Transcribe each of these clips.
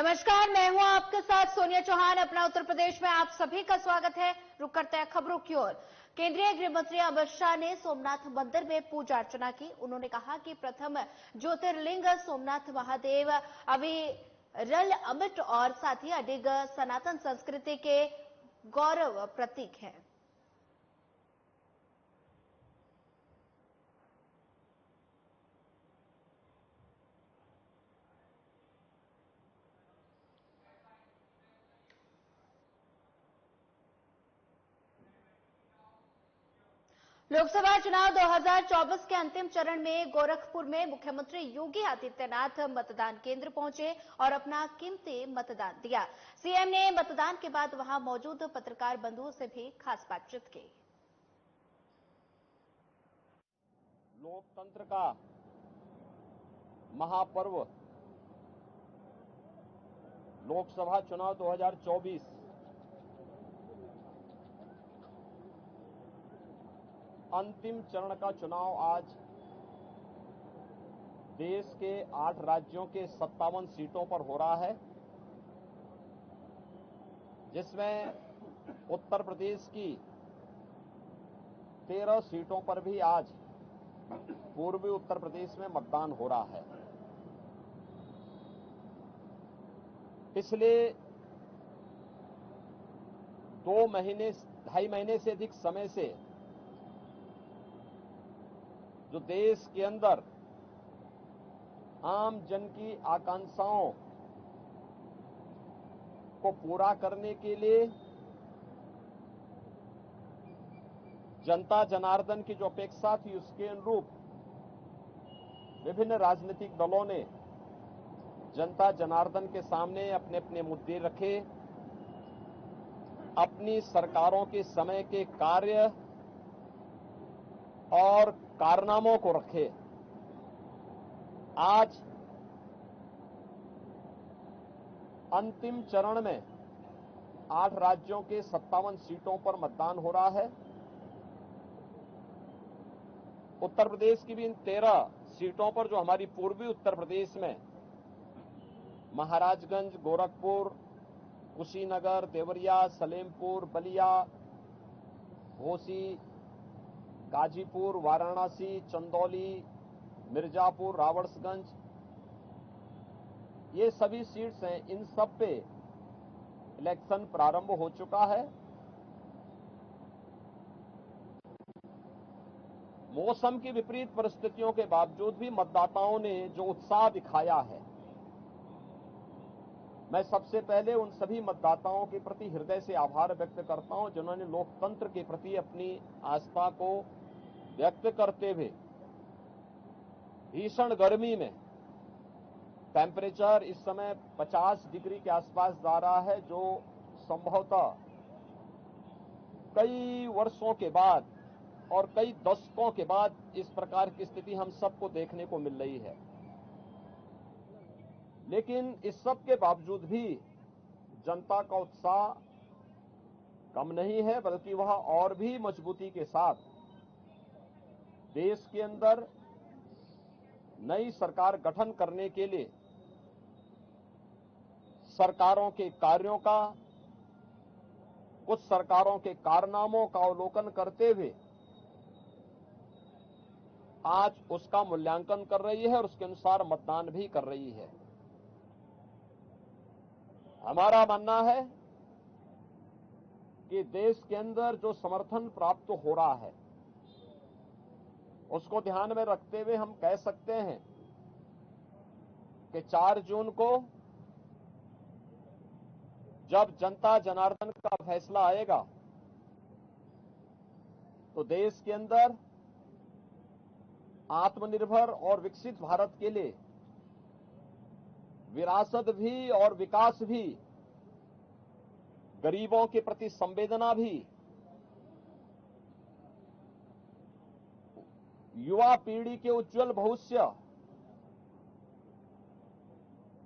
नमस्कार, मैं हूं आपके साथ सोनिया चौहान। अपना उत्तर प्रदेश में आप सभी का स्वागत है। रुक करते हैं खबरों की ओर। केंद्रीय गृह मंत्री अमित शाह ने सोमनाथ मंदिर में पूजा अर्चना की। उन्होंने कहा कि प्रथम ज्योतिर्लिंग सोमनाथ महादेव अविरल अमिट और साथ ही अडिग सनातन संस्कृति के गौरव प्रतीक है। लोकसभा चुनाव 2024 के अंतिम चरण में गोरखपुर में मुख्यमंत्री योगी आदित्यनाथ मतदान केंद्र पहुंचे और अपना कीमती मतदान दिया। सीएम ने मतदान के बाद वहां मौजूद पत्रकार बंधुओं से भी खास बातचीत की। लोकतंत्र का महापर्व लोकसभा चुनाव 2024 अंतिम चरण का चुनाव आज देश के 8 राज्यों के 57 सीटों पर हो रहा है, जिसमें उत्तर प्रदेश की 13 सीटों पर भी आज पूर्वी उत्तर प्रदेश में मतदान हो रहा है। पिछले 2.5 महीने से अधिक समय से जो देश के अंदर आम जन की आकांक्षाओं को पूरा करने के लिए जनता जनार्दन की जो अपेक्षा थी, उसके अनुरूप विभिन्न राजनीतिक दलों ने जनता जनार्दन के सामने अपने अपने मुद्दे रखे, अपनी सरकारों के समय के कार्य और कारनामों को रखे। आज अंतिम चरण में 8 राज्यों के 57 सीटों पर मतदान हो रहा है। उत्तर प्रदेश की भी इन 13 सीटों पर, जो हमारी पूर्वी उत्तर प्रदेश में महाराजगंज, गोरखपुर, कुशीनगर, देवरिया, सलेमपुर, बलिया, घोसी, गाजीपुर, वाराणसी, चंदौली, मिर्जापुर, रावड़सगंज, ये सभी सीट्स हैं। इन सब पे इलेक्शन प्रारंभ हो चुका है। मौसम की विपरीत परिस्थितियों के बावजूद भी मतदाताओं ने जो उत्साह दिखाया है, मैं सबसे पहले उन सभी मतदाताओं के प्रति हृदय से आभार व्यक्त करता हूं, जिन्होंने लोकतंत्र के प्रति अपनी आस्था को व्यक्त करते हुए भीषण गर्मी में, टेम्परेचर इस समय 50 डिग्री के आसपास जा रहा है, जो संभवतः कई वर्षों के बाद और कई दशकों के बाद इस प्रकार की स्थिति हम सबको देखने को मिल रही है। लेकिन इस सब के बावजूद भी जनता का उत्साह कम नहीं है, बल्कि वह और भी मजबूती के साथ देश के अंदर नई सरकार गठन करने के लिए सरकारों के कार्यों का, कुछ सरकारों के कारनामों का अवलोकन करते हुए आज उसका मूल्यांकन कर रही है और उसके अनुसार मतदान भी कर रही है। हमारा मानना है कि देश के अंदर जो समर्थन प्राप्त हो रहा है, उसको ध्यान में रखते हुए हम कह सकते हैं कि 4 जून को जब जनता जनार्दन का फैसला आएगा, तो देश के अंदर आत्मनिर्भर और विकसित भारत के लिए विरासत भी और विकास भी, गरीबों के प्रति संवेदना भी, युवा पीढ़ी के उज्जवल भविष्य,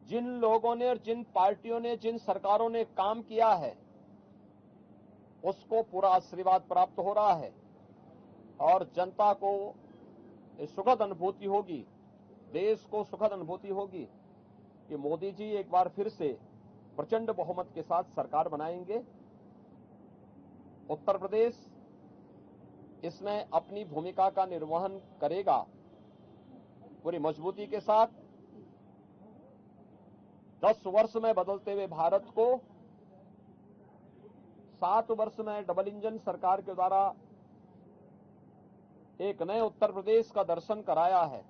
जिन लोगों ने और जिन पार्टियों ने, जिन सरकारों ने काम किया है, उसको पूरा आशीर्वाद प्राप्त हो रहा है और जनता को सुखद अनुभूति होगी, देश को सुखद अनुभूति होगी कि मोदी जी एक बार फिर से प्रचंड बहुमत के साथ सरकार बनाएंगे। उत्तर प्रदेश इसमें अपनी भूमिका का निर्वहन करेगा पूरी मजबूती के साथ। 10 वर्ष में बदलते हुए भारत को 7 वर्ष में डबल इंजन सरकार के द्वारा एक नए उत्तर प्रदेश का दर्शन कराया है,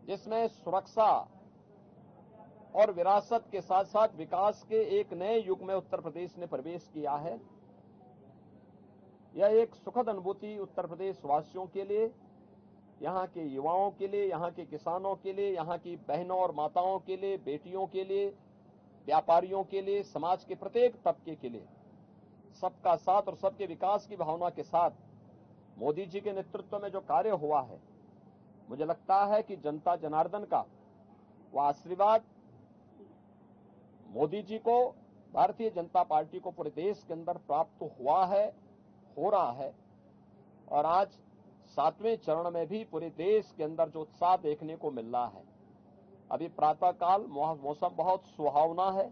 जिसमें सुरक्षा और विरासत के साथ साथ विकास के एक नए युग में उत्तर प्रदेश ने प्रवेश किया है। यह एक सुखद अनुभूति उत्तर प्रदेश वासियों के लिए, यहाँ के युवाओं के लिए, यहाँ के किसानों के लिए, यहाँ की बहनों और माताओं के लिए, बेटियों के लिए, व्यापारियों के लिए, समाज के प्रत्येक तबके के लिए सबका साथ और सबके विकास की भावना के साथ मोदी जी के नेतृत्व में जो कार्य हुआ है, मुझे लगता है कि जनता जनार्दन का वह आशीर्वाद मोदी जी को, भारतीय जनता पार्टी को पूरे देश के अंदर प्राप्त हुआ है, हो रहा है। और आज 7वें चरण में भी पूरे देश के अंदर जो उत्साह देखने को मिल रहा है। अभी प्रातःकाल मौसम बहुत सुहावना है।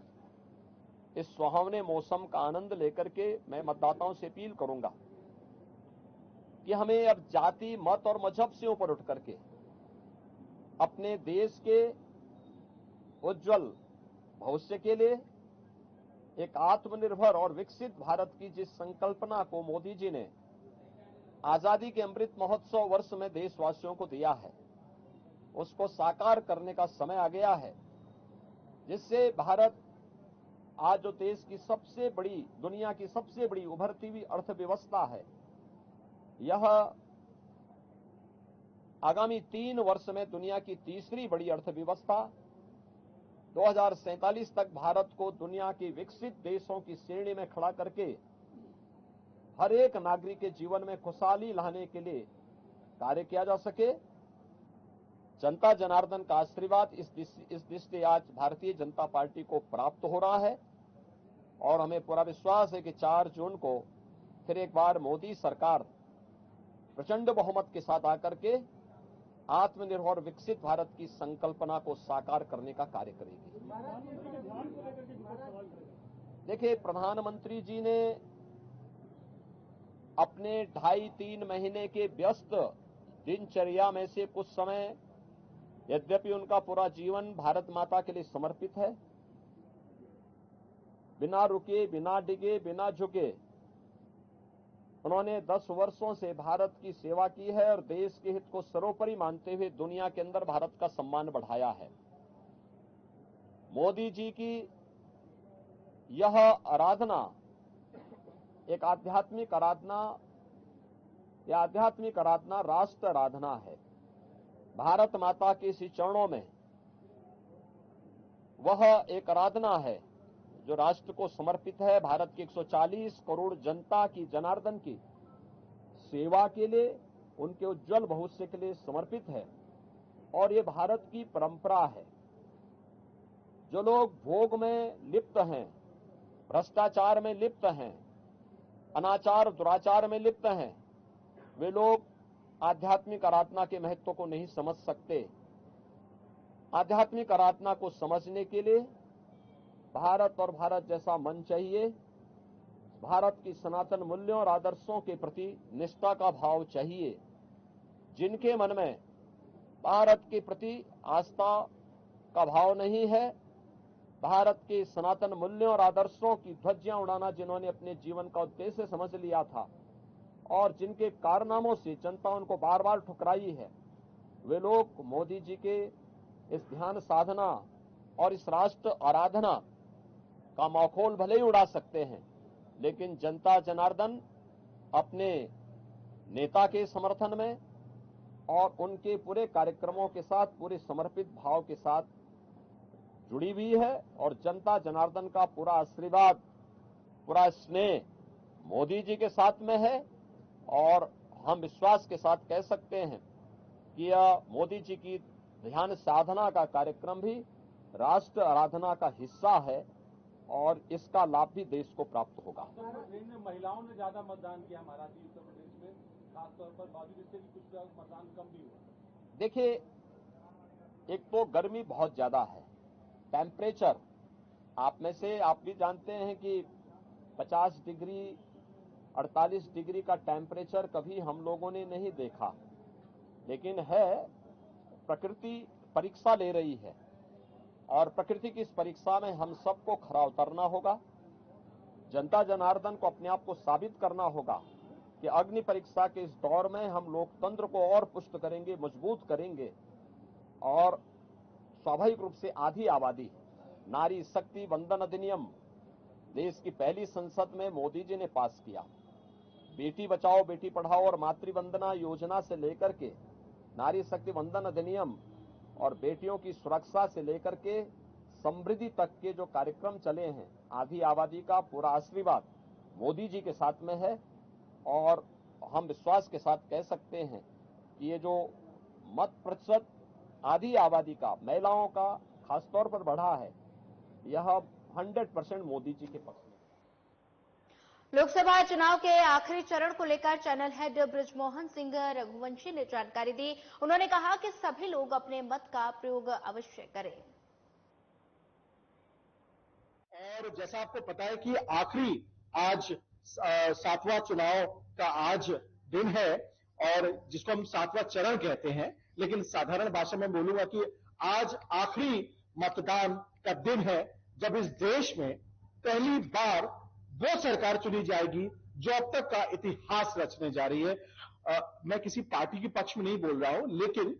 इस सुहावने मौसम का आनंद लेकर के मैं मतदाताओं से अपील करूंगा कि हमें अब जाति, मत और मजहब से ऊपर उठ करके अपने देश के उज्जवल भविष्य के लिए एक आत्मनिर्भर और विकसित भारत की जिस संकल्पना को मोदी जी ने आजादी के अमृत महोत्सव वर्ष में देशवासियों को दिया है, उसको साकार करने का समय आ गया है, जिससे भारत आज जो देश की सबसे बड़ी, दुनिया की सबसे बड़ी उभरती हुई अर्थव्यवस्था है, यह आगामी 3 वर्ष में दुनिया की तीसरी बड़ी अर्थव्यवस्था 2047 तक भारत को दुनिया के विकसित देशों की श्रेणी में खड़ा करके हर एक नागरिक के जीवन में खुशहाली लाने के लिए कार्य किया जा सके। जनता जनार्दन का आशीर्वाद इस दृष्टि आज भारतीय जनता पार्टी को प्राप्त हो रहा है और हमें पूरा विश्वास है कि 4 जून को फिर एक बार मोदी सरकार प्रचंड बहुमत के साथ आकर के आत्मनिर्भर विकसित भारत की संकल्पना को साकार करने का कार्य करेगी। देखिए, प्रधानमंत्री जी ने अपने 2.5-3 महीने के व्यस्त दिनचर्या में से कुछ समय, यद्यपि उनका पूरा जीवन भारत माता के लिए समर्पित है, बिना रुके, बिना डिगे, बिना झुके उन्होंने 10 वर्षों से भारत की सेवा की है और देश के हित को सर्वोपरि मानते हुए दुनिया के अंदर भारत का सम्मान बढ़ाया है। मोदी जी की यह आराधना एक आध्यात्मिक आराधना, राष्ट्र आराधना है। भारत माता के इस चरणों में वह एक आराधना है जो राष्ट्र को समर्पित है, भारत की 140 करोड़ जनता की, जनार्दन की सेवा के लिए, उनके उज्जवल भविष्य के लिए समर्पित है। और ये भारत की परंपरा है। जो लोग भोग में लिप्त हैं, भ्रष्टाचार में लिप्त हैं, अनाचार दुराचार में लिप्त हैं, वे लोग आध्यात्मिक आराधना के महत्व को नहीं समझ सकते। आध्यात्मिक आराधना को समझने के लिए भारत और भारत जैसा मन चाहिए। भारत की सनातन मूल्यों और आदर्शों के प्रति निष्ठा का भाव चाहिए। जिनके मन में भारत के प्रति आस्था का भाव नहीं है, भारत के सनातन मूल्यों और आदर्शों की ध्वजियां उड़ाना जिन्होंने अपने जीवन का उद्देश्य समझ लिया था और जिनके कारनामों से जनता उनको बार बार ठुकराई है, वे लोग मोदी जी के इस ध्यान साधना और इस राष्ट्र आराधना का मखौल भले ही उड़ा सकते हैं, लेकिन जनता जनार्दन अपने नेता के समर्थन में और उनके पूरे कार्यक्रमों के साथ पूरे समर्पित भाव के साथ जुड़ी हुई है। और जनता जनार्दन का पूरा आशीर्वाद, पूरा स्नेह मोदी जी के साथ में है। और हम विश्वास के साथ कह सकते हैं कि यह मोदी जी की ध्यान साधना का कार्यक्रम भी राष्ट्र आराधना का हिस्सा है और इसका लाभ भी देश को प्राप्त होगा। महिलाओं ने ज्यादा मतदान किया महाराष्ट्र, उत्तर प्रदेश में खासतौर पर, बावजूद इससे भी कुछ मतदान कम भी हुआ। देखिए, एक तो गर्मी बहुत ज्यादा है, टेम्परेचर आप में से आप भी जानते हैं कि 50 डिग्री 48 डिग्री का टेम्परेचर कभी हम लोगों ने नहीं देखा, लेकिन है प्रकृति परीक्षा ले रही है और प्रकृति की इस परीक्षा में हम सबको खरा उतरना होगा। जनता जनार्दन को अपने आप को साबित करना होगा कि अग्नि परीक्षा के इस दौर में हम लोकतंत्र को और पुष्ट करेंगे, मजबूत करेंगे। और स्वाभाविक रूप से आधी आबादी नारी शक्ति वंदन अधिनियम देश की पहली संसद में मोदी जी ने पास किया। बेटी बचाओ बेटी पढ़ाओ और मातृवंदना योजना से लेकर के नारी शक्ति वंदन अधिनियम और बेटियों की सुरक्षा से लेकर के समृद्धि तक के जो कार्यक्रम चले हैं, आधी आबादी का पूरा आशीर्वाद मोदी जी के साथ में है। और हम विश्वास के साथ कह सकते हैं कि ये जो मत प्रतिशत आधी आबादी का, महिलाओं का खासतौर पर बढ़ा है, यह 100% मोदी जी के पक्ष में। लोकसभा चुनाव के आखिरी चरण को लेकर चैनल हेड ब्रिजमोहन सिंह रघुवंशी ने जानकारी दी। उन्होंने कहा कि सभी लोग अपने मत का प्रयोग अवश्य करें। और जैसा आपको पता है कि आखिरी आज 7वां चुनाव का आज दिन है और जिसको हम 7वां चरण कहते हैं, लेकिन साधारण भाषा में बोलूंगा कि आज आखिरी मतदान का दिन है जब इस देश में पहली बार वो सरकार चुनी जाएगी जो अब तक का इतिहास रचने जा रही है। मैं किसी पार्टी के पक्ष में नहीं बोल रहा हूं, लेकिन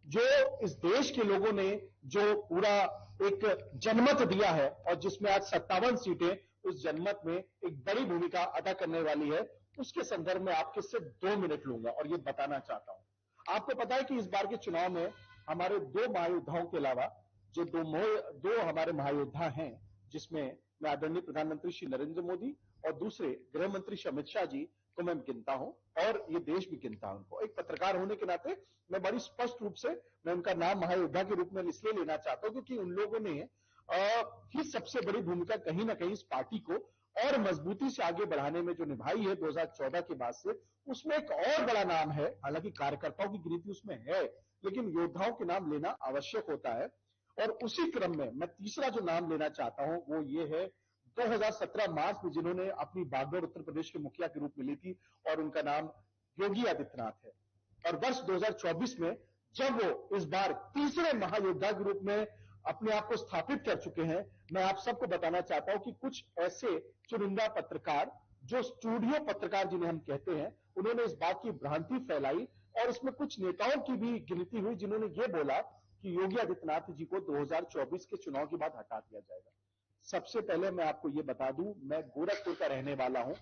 जो इस देश के लोगों ने जो पूरा एक जनमत दिया है और जिसमें आज 57 सीटें उस जनमत में एक बड़ी भूमिका अदा करने वाली है, उसके संदर्भ में आपके से 2 मिनट लूंगा और ये बताना चाहता हूं। आपको पता है कि इस बार के चुनाव में हमारे 2 महायोद्धाओं के अलावा जो दो हमारे महायोद्धा हैं, जिसमें मैं आदरणीय प्रधानमंत्री श्री नरेंद्र मोदी और दूसरे गृह मंत्री श्री अमित शाह जी को मैं गिनता हूं और ये देश भी गिनता हूं उनको। एक पत्रकार होने के नाते मैं बड़ी स्पष्ट रूप से मैं उनका नाम महायोद्धा के रूप में इसलिए लेना चाहता हूं क्योंकि उन लोगों ने ही सबसे बड़ी भूमिका कहीं ना कहीं इस पार्टी को और मजबूती से आगे बढ़ाने में जो निभाई है 2014 के बाद से। उसमें एक और बड़ा नाम है, हालांकि कार्यकर्ताओं की गिनती उसमें है, लेकिन योद्धाओं के नाम लेना आवश्यक होता है। और उसी क्रम में मैं तीसरा जो नाम लेना चाहता हूं वो ये है 2017 मार्च में जिन्होंने अपनी बागडोर उत्तर प्रदेश के मुखिया के रूप में ली थी और उनका नाम योगी आदित्यनाथ है। और वर्ष 2024 में जब वो इस बार तीसरे महायोद्धा के रूप में अपने आप को स्थापित कर चुके हैं, मैं आप सबको बताना चाहता हूं कि कुछ ऐसे चुनिंदा पत्रकार जो स्टूडियो पत्रकार जिन्हें हम कहते हैं, उन्होंने इस बात की भ्रांति फैलाई और इसमें कुछ नेताओं की भी गिनती हुई जिन्होंने ये बोला कि योगी आदित्यनाथ जी को 2024 के चुनाव के बाद हटा दिया जाएगा। सबसे पहले मैं आपको यह बता दूं, मैं गोरखपुर का रहने वाला हूं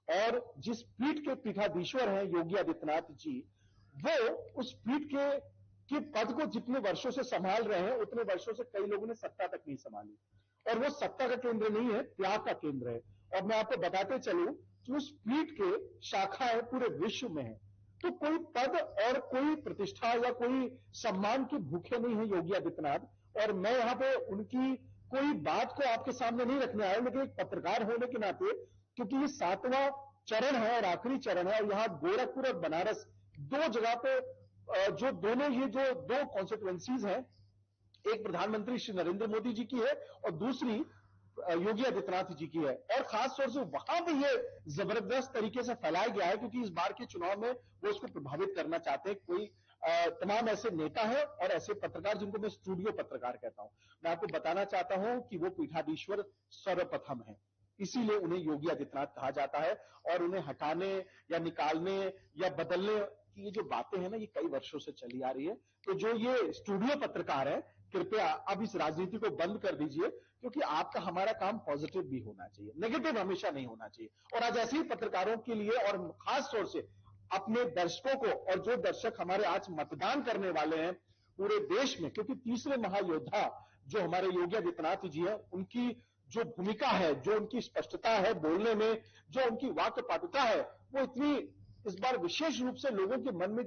और जिस पीठ के पीठाधीश्वर हैं योगी आदित्यनाथ जी, वो उस पीठ के पद को जितने वर्षों से संभाल रहे हैं उतने वर्षों से कई लोगों ने सत्ता तक नहीं संभाली और वो सत्ता का केंद्र नहीं है, त्याग का केंद्र है। और मैं आपको बताते चलूं कि उस पीठ के शाखाएं पूरे विश्व में है, तो कोई पद और कोई प्रतिष्ठा या कोई सम्मान के भूखे नहीं है योगी आदित्यनाथ। और मैं यहां पे उनकी कोई बात को आपके सामने नहीं रखने आया, लेकिन एक पत्रकार होने के नाते, क्योंकि ये 7वां चरण है और आखिरी चरण है और यहां गोरखपुर और बनारस 2 जगह पे जो दोनों ये जो 2 कॉन्स्टिट्यूएंसीज हैं, एक प्रधानमंत्री श्री नरेंद्र मोदी जी की है और दूसरी योगी आदित्यनाथ जी की है। और खास तौर से वहां भी ये जबरदस्त तरीके से फैलाया गया है क्योंकि इस बार के चुनाव में वो इसको प्रभावित करना चाहते हैं। कोई तमाम ऐसे नेता हैं और ऐसे पत्रकार जिनको मैं स्टूडियो पत्रकार कहता हूं। मैं आपको बताना चाहता हूं कि वो पीठाधीश्वर सर्वप्रथम है, इसीलिए उन्हें योगी आदित्यनाथ कहा जाता है। और उन्हें हटाने या निकालने या बदलने की ये जो बातें हैं ना, ये कई वर्षों से चली आ रही है। तो जो ये स्टूडियो पत्रकार है, कृपया अब इस राजनीति को बंद कर दीजिए, क्योंकि आपका हमारा काम पॉजिटिव भी होना चाहिए, नेगेटिव हमेशा नहीं होना चाहिए। और आज ऐसे ही पत्रकारों के लिए और खास तौर से अपने दर्शकों को, और जो दर्शक हमारे आज मतदान करने वाले हैं पूरे देश में, क्योंकि तीसरे महायोद्धा जो हमारे योगी आदित्यनाथ जी हैं, उनकी जो भूमिका है, जो उनकी स्पष्टता है बोलने में, जो उनकी वाक्पटुता है, वो इतनी इस बार विशेष रूप से लोगों के मन में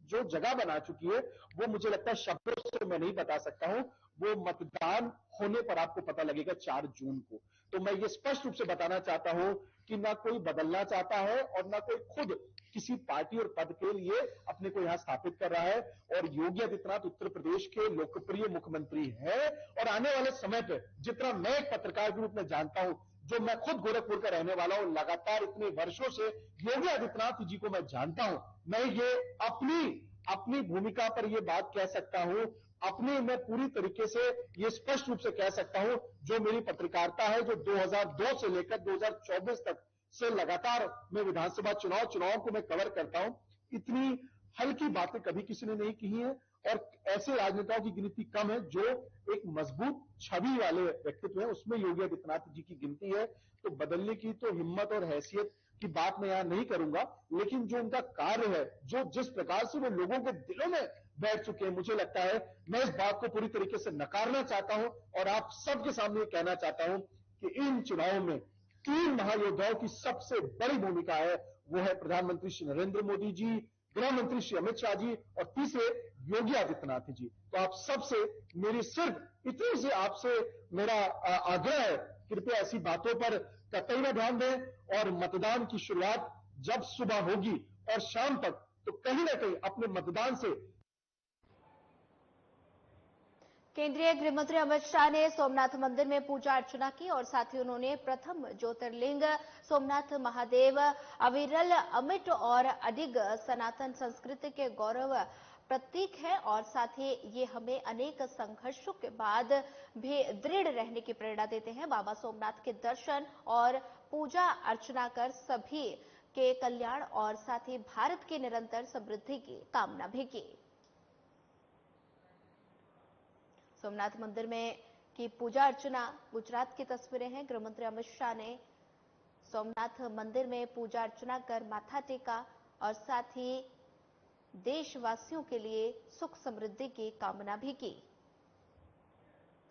जो जगह बना चुकी है, वो मुझे लगता है शब्दों से मैं नहीं बता सकता हूं। वो मतदान होने पर आपको पता लगेगा 4 जून को। तो मैं ये स्पष्ट रूप से बताना चाहता हूं कि ना कोई बदलना चाहता है और ना कोई खुद किसी पार्टी और पद के लिए अपने को यहां स्थापित कर रहा है। और योगी आदित्यनाथ उत्तर प्रदेश के लोकप्रिय मुख्यमंत्री हैं और आने वाले समय पे जितना मैं एक पत्रकार के रूप में जानता हूं, जो मैं खुद गोरखपुर का रहने वाला हूं, लगातार इतने वर्षों से योगी आदित्यनाथ जी को मैं जानता हूं, मैं ये अपनी भूमिका पर यह बात कह सकता हूं, अपने मैं पूरी तरीके से ये स्पष्ट रूप से कह सकता हूं, जो मेरी पत्रकारिता है, जो 2002 से लेकर 2024 तक से लगातार मैं विधानसभा चुनाव को मैं कवर करता हूं, इतनी हल्की बातें कभी किसी ने नहीं की हैं। और ऐसे राजनेताओं की गिनती कम है जो एक मजबूत छवि वाले व्यक्तित्व है, उसमें योगी आदित्यनाथ जी की गिनती है। तो बदलने की तो हिम्मत और हैसियत की बात मैं यहां नहीं करूंगा, लेकिन जो उनका कार्य है, जो जिस प्रकार से वो लोगों के दिलों में बैठ चुके हैं, मुझे लगता है मैं इस बात को पूरी तरीके से नकारना चाहता हूं और आप सबके सामने कहना चाहता हूं कि इन चुनावों में 3 महायोद्धाओं की सबसे बड़ी भूमिका है, वो है प्रधानमंत्री श्री नरेंद्र मोदी जी, गृह मंत्री श्री अमित शाह जी और तीसरे योगी आदित्यनाथ जी। तो आप सबसे मेरी सिर्फ इतनी सी आपसे मेरा आग्रह है, कृपया ऐसी बातों पर कतई न ध्यान दें और मतदान की शुरुआत जब सुबह होगी और शाम तक, तो कहीं ना कहीं अपने मतदान से। केंद्रीय गृह मंत्री अमित शाह ने सोमनाथ मंदिर में पूजा अर्चना की और साथ ही उन्होंने प्रथम ज्योतिर्लिंग सोमनाथ महादेव अविरल अमिट और अडिग सनातन संस्कृति के गौरव प्रतीक है और साथ ही ये हमें अनेक संघर्षों के बाद भी दृढ़ रहने की प्रेरणा देते हैं। बाबा सोमनाथ के दर्शन और पूजा अर्चना कर सभी के कल्याण और साथ ही भारत की निरंतर समृद्धि की कामना भी की। सोमनाथ मंदिर में की पूजा अर्चना गुजरात की तस्वीरें हैं। गृहमंत्री अमित शाह ने सोमनाथ मंदिर में पूजा अर्चना कर माथा टेका और साथ ही देशवासियों के लिए सुख समृद्धि की कामना भी की।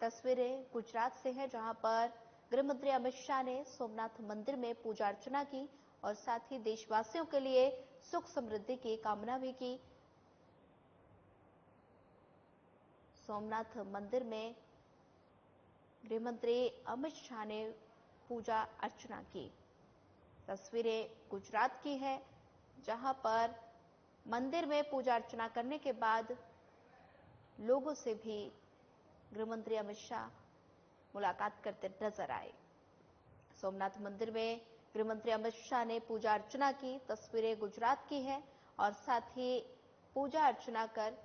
तस्वीरें गुजरात से हैं, जहां पर गृहमंत्री अमित शाह ने सोमनाथ मंदिर में पूजा अर्चना की और साथ ही देशवासियों के लिए सुख समृद्धि की कामना भी की। सोमनाथ मंदिर में गृहमंत्री अमित शाह ने पूजा अर्चना की। तस्वीरें गुजरात की है, जहां पर मंदिर में पूजा अर्चना करने के बाद लोगों से भी गृहमंत्री अमित शाह मुलाकात करते नजर आए। सोमनाथ मंदिर में गृहमंत्री अमित शाह ने पूजा अर्चना की। तस्वीरें गुजरात की है और साथ ही पूजा अर्चना कर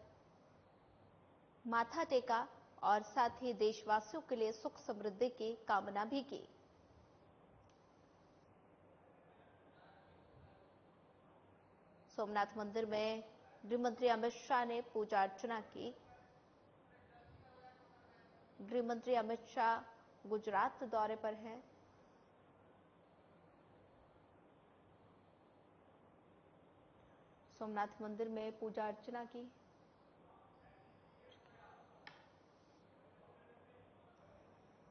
माथा टेका और साथ ही देशवासियों के लिए सुख समृद्धि की कामना भी की। सोमनाथ मंदिर में गृहमंत्री अमित शाह ने पूजा अर्चना की। गृहमंत्री अमित शाह गुजरात दौरे पर हैं। सोमनाथ मंदिर में पूजा अर्चना की।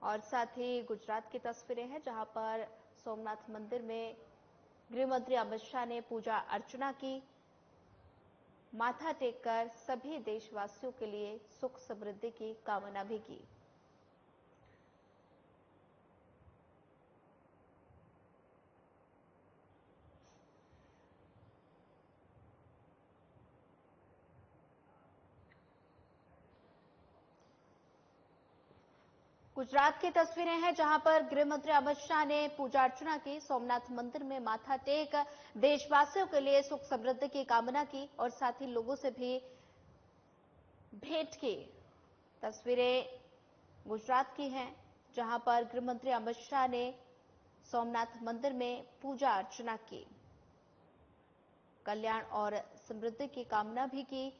और साथ ही गुजरात की तस्वीरें हैं, जहां पर सोमनाथ मंदिर में गृहमंत्री अमित शाह ने पूजा अर्चना की, माथा टेककर सभी देशवासियों के लिए सुख समृद्धि की कामना भी की। गुजरात की तस्वीरें हैं, जहां पर गृहमंत्री अमित शाह ने पूजा अर्चना की, सोमनाथ मंदिर में माथा टेक देशवासियों के लिए सुख समृद्धि की कामना की और साथ ही लोगों से भी भेंट की। तस्वीरें गुजरात की हैं, जहां पर गृहमंत्री अमित शाह ने सोमनाथ मंदिर में पूजा अर्चना की, कल्याण और समृद्धि की कामना भी की।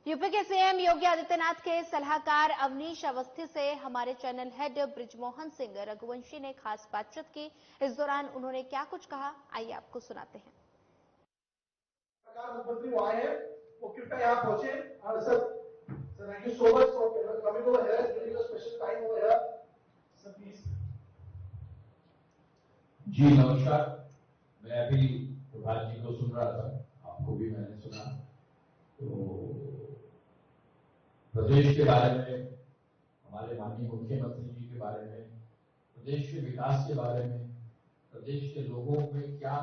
यूपी के सीएम योगी आदित्यनाथ के सलाहकार अवनीश अवस्थी से हमारे चैनल हेड ब्रिजमोहन सिंह रघुवंशी ने खास बातचीत की। इस दौरान उन्होंने क्या कुछ कहा, आइए आपको सुनाते हैं। मुख्यमंत्री वो आए हैं, वो कृपया यहाँ पहुंचे। Sir thank you so much for coming over here, giving a special time over here. Sir please. जी नमस्कार, मैं अभी प्रभात जी को सुन रहा था, आपको भी मैंने सुना। तो प्रदेश के बारे में, हमारे माननीय मुख्यमंत्री जी के बारे में, प्रदेश के विकास के बारे में, प्रदेश के लोगों में क्या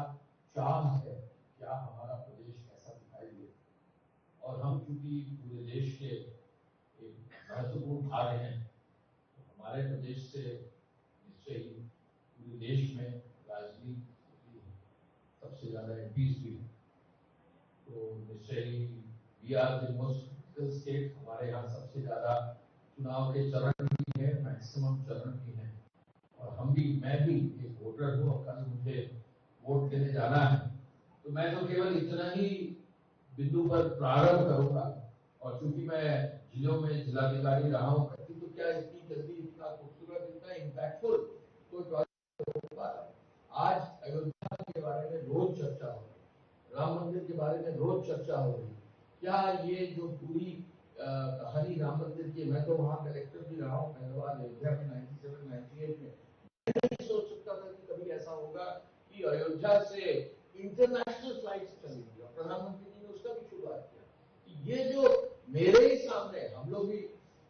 चाह है, क्या हमारा प्रदेश कैसा दिखाई दे। और हम चूंकि पूरे देश के एक महत्वपूर्ण भाग हैं, तो हमारे प्रदेश से निश्चय ही पूरे देश में राजनीति सबसे ज्यादा एमपीज भी, तो निश्चय ही we are the most critical state. हमारे यहाँ सबसे ज्यादा चुनाव के चरण भी है, मैक्सिमम चरण भी है। और मैं भी एक वोटर हूँ और कल मुझे वोट देने जाना है, तो मैं तो केवल इतना ही बिंदु पर प्रारंभ करूंगा। और चूंकि मैं जिलों में जिलाधिकारी रहा हूँ, तो क्या इतनी जल्दी, इतना खूबसूरत, इतना इम्पैक्टफुल कोई प्रोजेक्ट होगा। आज अयोध्या के बारे में रोज चर्चा हो रही, राम मंदिर के बारे में रोज चर्चा हो रही। क्या ये जो पूरी कहानी राम मंदिर की, मैं तो वहाँ कलेक्टर भी रहा हूँ पहले बार अयोध्या में 97-98 में, नहीं सोच सकता था कि कभी ऐसा होगा कि अयोध्या से इंटरनेशनल फ्लाइट्स चलेंगी। और प्रधानमंत्री जी ने उसका भी शुरुआत किया कि ये जो मेरे ही सामने, हम लोग भी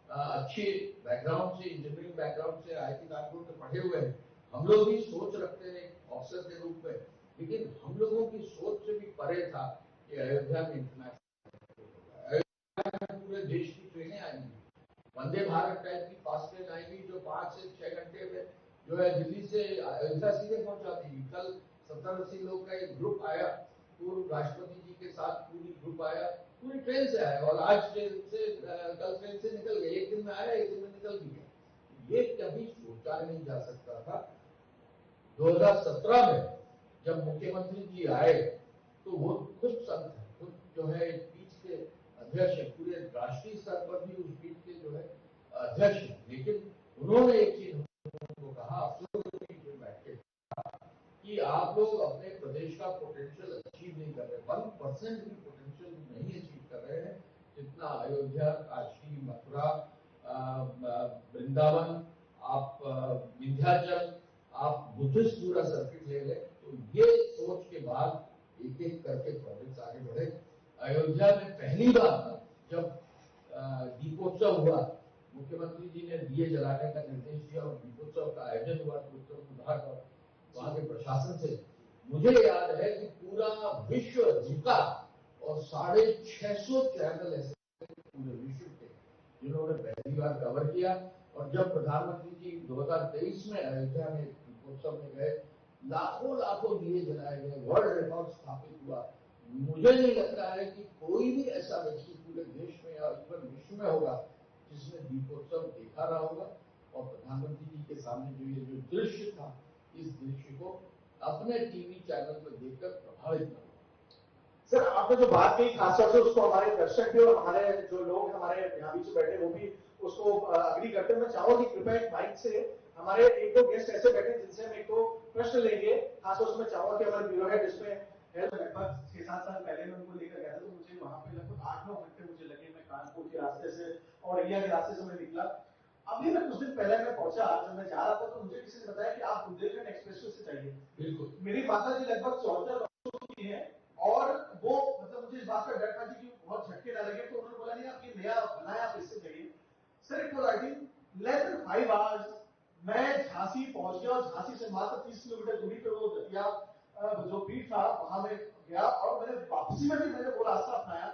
अच्छे बैकग्राउंड से, इंजीनियरिंग बैकग्राउंड से, IIT कानपुर में पढ़े हुए हैं, हम लोग भी सोच रखते हैं ऑफिसर के रूप में, लेकिन हम लोगों की सोच से भी परे था कि अयोध्या में इंटरनेशनल होगा। अयोध्या में पूरे देश की ट्रेनें आएंगी, वंदे भारत टाइप की फास्ट ट्रेन आएगी जो 5 से 6 घंटे में जो है दिल्ली से अयोध्या सीधे पहुंचा देगी। कल 70-80 लोग का एक ग्रुप आया, पूर्व राष्ट्रपति जी के साथ पूरी ग्रुप आया, पूरी ट्रेन से आया, और आज ट्रेन से, कल ट्रेन से निकल गए। एक दिन में आया, एक दिन में निकल भी गया। ये कभी सोचा नहीं जा सकता था। 2017 में जब मुख्यमंत्री जी आए तो वो खुद संत है, खुद जो है एक पीठ के अध्यक्ष है, पूरे राष्ट्रीय स्तर पर भी उस पीठ के जो है अध्यक्ष है। लेकिन उन्होंने एक चीज को कहा, बैठे कि आप लोग अपने प्रदेश का पोटेंशियल अचीव नहीं कर रहे, 1% भी पोटेंशियल नहीं अचीव कर रहे हैं, जितना अयोध्या, काशी, मथुरा, वृंदावन, आप विंध्याचल, आप बुद्धिस्ट पूरा सर्किट ले लें। तो ये सोच के बाद एक एक करके प्रोजेक्ट्स आगे बढ़े। अयोध्या में पहली बार जब दीपोत्सव हुआ, मुख्यमंत्री जी ने दिए जलाने का निर्देश दिया और दीपोत्सव का आयोजन हुआ उत्तर विभाग और वहां के प्रशासन से। मुझे याद है कि पूरा विश्व झुका और 650 चैनल ऐसे पूरे विश्व के जिन्होंने पहली बार कवर किया। और जब प्रधानमंत्री जी 2023 में अयोध्या में दीपोत्सव में गए, लाखों दिए जलाए गए, वर्ल्ड रिकॉर्ड स्थापित हुआ। मुझे नहीं लगता है कि कोई भी ऐसा व्यक्ति पूरे देश में या इवन विश्व में होगा जिसने दीपोत्सव देखा रहा होगा। और प्रधानमंत्री जी के सामने जो दृश्य था, इस दृश्य को अपने टीवी चैनल पर देखकर प्रभावित न हुआ। सर, आपने जो बात कही खासतौर से उसको हमारे दर्शक भी और हमारे जो लोग हमारे यहाँ बीच बैठे वो भी उसको अग्री करते हैं। मैं चाहूंगा कि कृपया एक माइक से हमारे 1-2 गेस्ट ऐसे बैठे जिनसे हम 1-2 प्रश्न लेंगे। खासतौर से मैं चाहूंगा कि हमारे ब्यूरो हेड इसमें लगभग 6-7 साल पहले मैं उनको लेकर गया था, तो मुझे वहां पे लगभग 8-9 घंटे मुझे लगे। मैं कानपुर के रास्ते से और इंडिया के रास्ते से मैं निकला। अभी मैं कुछ दिन पहले मैं पहुंचा, जब मैं जा रहा था तो मुझे किसी ने बताया कि आप बुंदेलखंड एक्सप्रेसवे से चाहिए। बिल्कुल। मेरी माता जी लगभग 74 वर्षों की है और वो मतलब मुझे इस बात का डर था कि बहुत झटके ना लगे, तो उन्होंने बोला नहीं आप ये नया बनाया, आप इससे चाहिए। Sir, it was I think less than 5 hours मैं झांसी पहुंच गया और झांसी से मात्र 30 किलोमीटर दूरी पे वो दतिया जो पीठ था वहां में गया और मैंने वापसी में भी मैंने वो रास्ता अपनाया।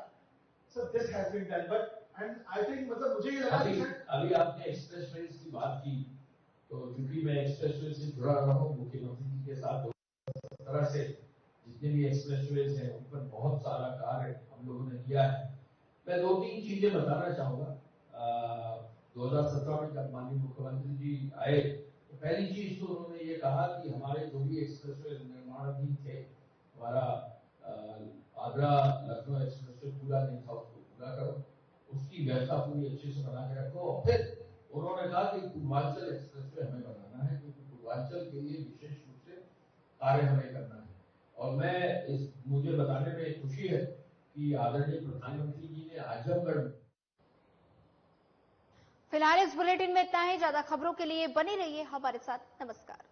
Sir, this has been done, but and I think मतलब मुझे ये लगा कि अभी आपने एक्सप्रेसवे की बात की, तो क्योंकि मैं एक्सप्रेसवे से जुड़ा रहा हूँ मुख्यमंत्री जी के साथ, 2017 से जितने भी एक्सप्रेसवेज हैं उन पर बहुत सारा कार्य हम लोगों ने किया है। मैं 2-3 चीजें बताना चाहूंगा। 2017 में जब माननीय मुख्यमंत्री जी आए तो पहली चीज तो उन्होंने ये कहा कि हमारे जो भी एक्सप्रेसवे निर्माणाधीन थे, हमारा आगरा लखनऊ एक्सप्रेसवे पूरा नहीं था, उसको पूरा करो, उसकी व्यवस्था पूरी अच्छे से बना के रखो। और फिर उन्होंने कहा कि पूर्वांचल एक्सप्रेसवे हमें बनाना है, क्योंकि पूर्वांचल के लिए विशेष रूप से कार्य हमें करना है। और मुझे बताने में खुशी है कि आदरणीय प्रधानमंत्री जी ने आजमगढ़ में। फिलहाल इस बुलेटिन में इतना ही। ज्यादा खबरों के लिए बने रहिए हमारे साथ। नमस्कार।